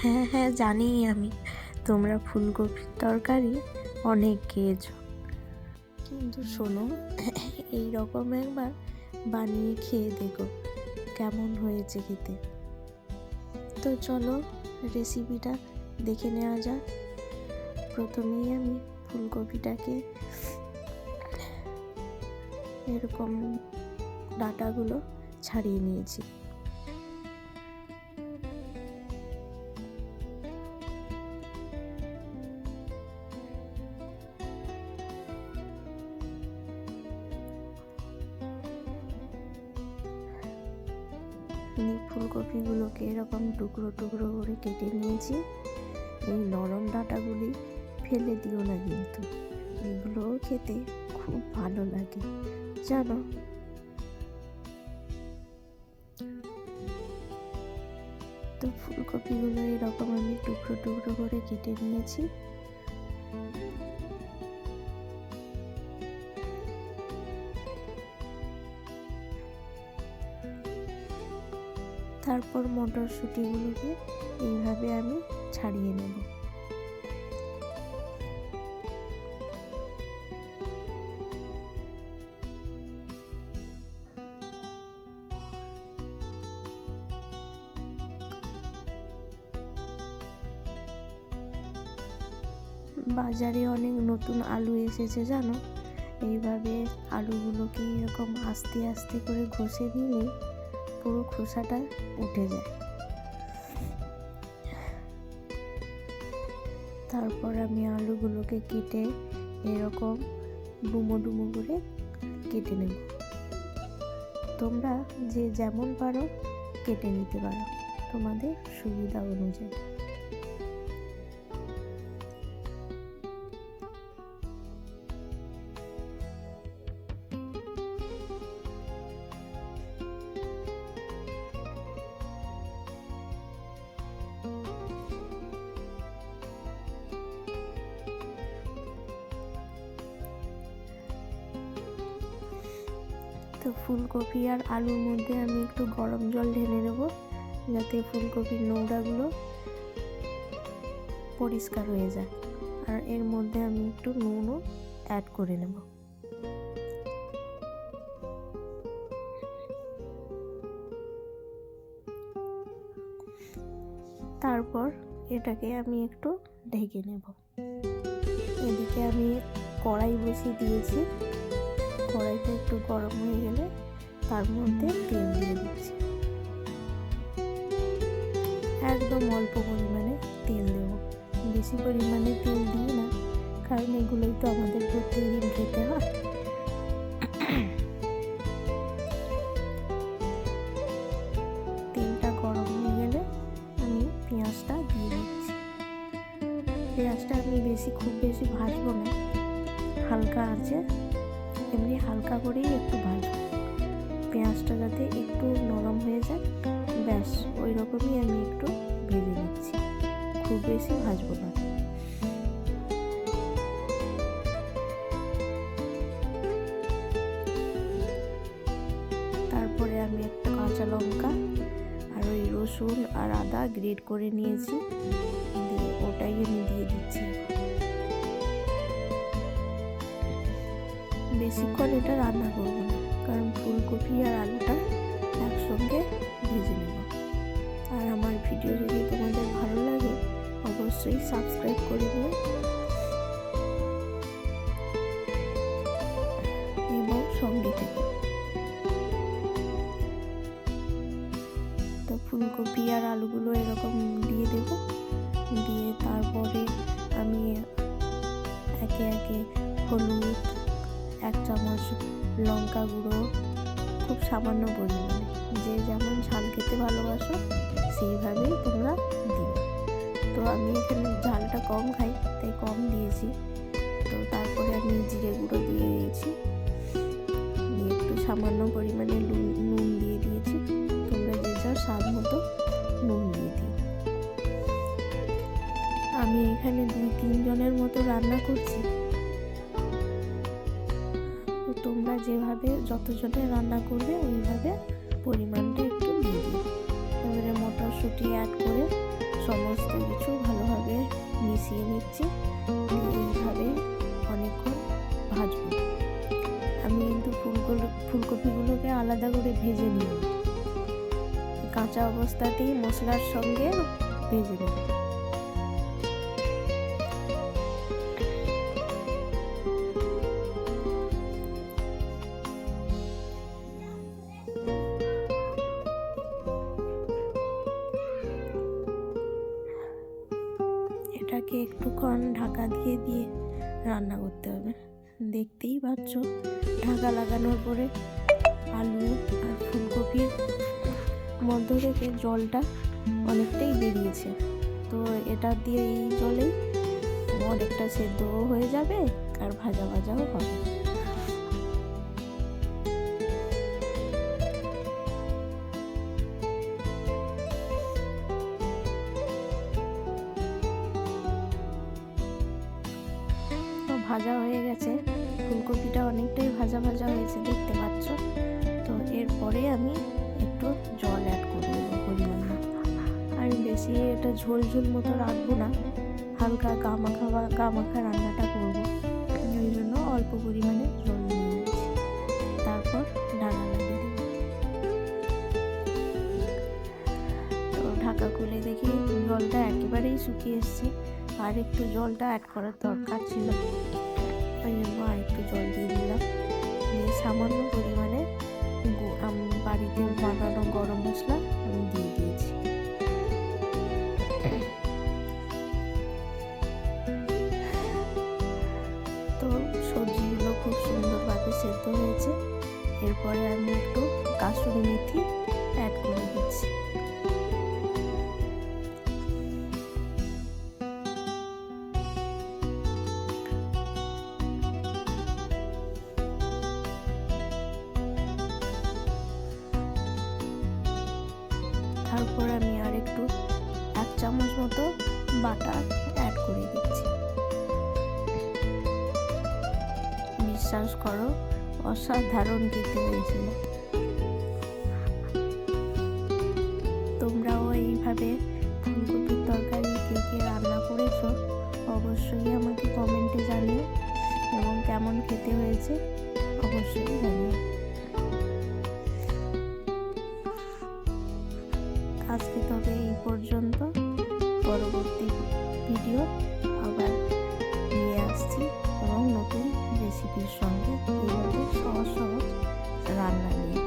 হ্যাঁ হ্যাঁ, জানি আমি তোমরা ফুলকপির তরকারি অনেক খেয়েছো, কিন্তু শোনো, এই রকম একবার বানিয়ে খেয়ে দেখো কেমন হয়েছে খেতে। তো চলো রেসিপিটা দেখে নেওয়া যাক। প্রথমেই আমি ফুলকপিটাকে এরকম ডাঁটাগুলো ছাড়িয়ে নিয়েছি। ফুলকপিগুলোকে এরকম টুকরো টুকরো করে কেটে নিয়েছি। এই নরম ডাঁটাগুলি ফেলে দিও না, কিন্তু এগুলোও খেতে খুব ভালো লাগে জানো। তো ফুলকপিগুলো এরকম আমি টুকরো টুকরো করে কেটে নিয়েছি। তারপর মটরশুঁটিগুলোকে এইভাবে আমি ছাড়িয়ে নেব। বাজারে অনেক নতুন আলু এসেছে জানো। এইভাবে আলুগুলোকে এরকম আস্তে আস্তে করে ঘষে নিলে পুরো খোসাটা উঠে যায়। তারপর আমি আলুগুলোকে কেটে এরকম ডুমো ডুমো করে কেটে নেব। তোমরা যে যেমন পারো কেটে নিতে পারো তোমাদের সুবিধা অনুযায়ী। তো ফুলকপি আর আলুর মধ্যে আমি একটু গরম জল ঢেলে নেব, যাতে ফুলকপির নোংরাগুলো পরিষ্কার হয়ে যায়। আর এর মধ্যে আমি একটু নুনও অ্যাড করে নেব। তারপর এটাকে আমি একটু ঢেকে নেব। এদিকে আমি কড়াই বসিয়ে দিয়েছি। কড়াইটা একটু গরম হয়ে গেলে তার মধ্যে তেল দিয়ে দিচ্ছি। একদম অল্প পরিমাণে তেল দেব, বেশি পরিমাণে তেল দিই না, কারণ এগুলোই তো আমাদের প্রত্যেকদিন খেতে হয়। তেলটা গরম হয়ে গেলে আমি পেঁয়াজটা দিয়ে দিচ্ছি। পেঁয়াজটা আমি খুব বেশি ভাজবো না, হালকা আছে, এমনি হালকা করেই একটু ভাজবো। পেঁয়াজটা যাতে একটু নরম হয়ে যায়, ব্যাস ওই রকমই আমি একটু ভেজে নিচ্ছি, খুব বেশি ভাজবো না। তারপরে আমি একটা কাঁচা লঙ্কা আর ওই রসুন আর আদা গ্রেট করে নিয়েছি, দিয়ে ওটাই আমি দিয়ে দিচ্ছি। বেশিক্ষণ এটা রান্না করবো না, কারণ ফুলকপি আর আলুটা একসঙ্গে ভেজে নেব। আর আমার ভিডিও যদি তোমাদের ভালো লাগে অবশ্যই সাবস্ক্রাইব করে দিও এবং সঙ্গে থেকো। তো ফুলকপি আর আলুগুলো এরকম দিয়ে দেব, দিয়ে তারপরে আমি একে একে হলুদ, 1 চামচ লঙ্কা গুঁড়ো, খুব সামান্য পরিমাণে, যে যেমন ঝাল খেতে ভালোবাসো সেইভাবেই তোমরা দিও। তো আমি এখানে ঝালটা কম খাই তাই কম দিয়েছি। তো তারপরে আমি জিরে গুঁড়ো দিয়ে দিয়েছি, দিয়ে একটু সামান্য পরিমাণে নুন দিয়ে দিয়েছি। তোমরা যে যার স্বাদ মতো নুন দিয়ে দিও। আমি এখানে 2-3 জনের মতো রান্না করছি। তোমরা যেভাবে যতজনে রান্না করবে ওইভাবে পরিমাণটা একটু দিয়ে দিও। এবারে মটরশুঁটি অ্যাড করে সমস্ত কিছু ভালোভাবে মিশিয়ে নিচ্ছি। এইভাবে অনেকক্ষণ ভাজবো। আমি কিন্তু ফুলকপিগুলোকে আলাদা করে ভেজে নিই, কাঁচা অবস্থাতেই মশলার সঙ্গে ভেজে নেব। এটাকে একটুক্ষণ ঢাকা দিয়ে রান্না করতে হবে। দেখতেই পাচ্ছ ঢাকা লাগানোর পরে আলু আর ফুলকপির মধ্য থেকে জলটা অনেকটাই বেরিয়েছে। তো এটা দিয়ে এই জলেই অনেকটা সেদ্ধও হয়ে যাবে আর ভাজাও হবে। ভাজা হয়ে গেছে, ফুলকপিটা অনেকটাই ভাজা হয়েছে দেখতে পাচ্ছ। তো এরপরে আমি একটু জল অ্যাড করে দেবো পরিমাণ মতো। আর বেশি এটা ঝোল মতো রাখবো না, হালকা গা মাখা রান্নাটা করবো, ওই জন্য অল্প পরিমাণে জল নিয়ে নিচ্ছি। তারপর ঢাকা লাগিয়ে দেবো। তো ঢাকা খুলে দেখি জলটা একেবারেই শুকিয়ে এসছে, আর একটু জলটা অ্যাড করার দরকার ছিল, ওই জন্য আর একটু জল দিয়ে দিলাম। দিয়ে সামান্য পরিমাণে বাড়িতে বানানো গরম মশলা আমি দিয়ে দিয়েছি। তো সবজিগুলো খুব সুন্দরভাবে সেদ্ধ হয়েছে। এরপরে আমি একটু কাসুরি মেথি অ্যাড করে দিচ্ছি। তারপর আমি আর একটু 1 চামচ মতো বাটার অ্যাড করে দিচ্ছি। বিশ্বাস করো অসাধারণ খেতে হয়েছিল। তোমরাও এইভাবে ফুলকপির তরকারি কে রান্না করেছো অবশ্যই আমাকে কমেন্টে জানিও, এবং কেমন খেতে হয়েছে অবশ্যই জানিও। আজকে তবে এই পর্যন্ত, পরবর্তী ভিডিও আবার নিয়ে আসছি এবং নতুন রেসিপির সঙ্গে এইভাবে সহজ রান্না নিয়ে।